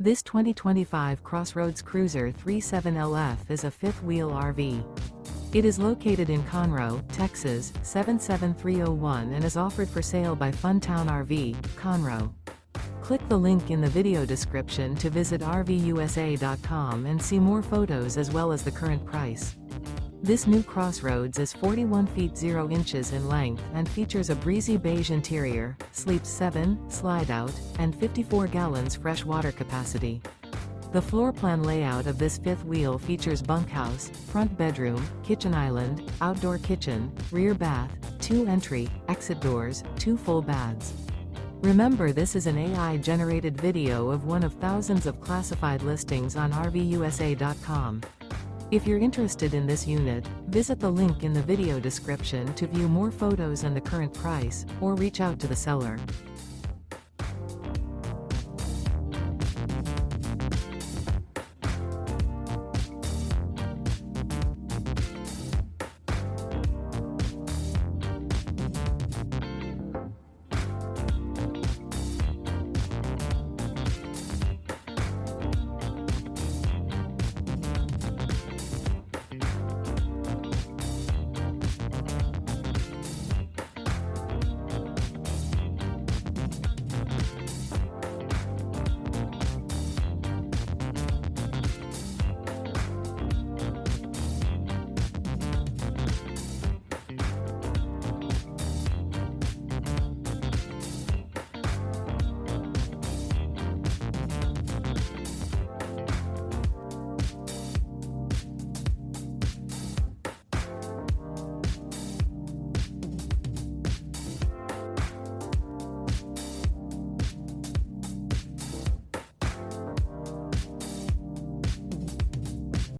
This 2025 CrossRoads Cruiser 37LF is a fifth-wheel RV. It is located in Conroe, Texas, 77301 and is offered for sale by Funtown RV, Conroe. Click the link in the video description to visit RVUSA.com and see more photos as well as the current price. This new CrossRoads is 41 feet 0 inches in length and features a breezy beige interior, sleeps 7, Slideout, and 54 gallons fresh water capacity. The floor plan layout of this fifth wheel features bunkhouse, front bedroom, kitchen island, outdoor kitchen, rear bath, 2 entry, exit doors, 2 full baths. Remember, this is an AI-generated video of one of thousands of classified listings on RVUSA.com. If you're interested in this unit, visit the link in the video description to view more photos and the current price, or reach out to the seller.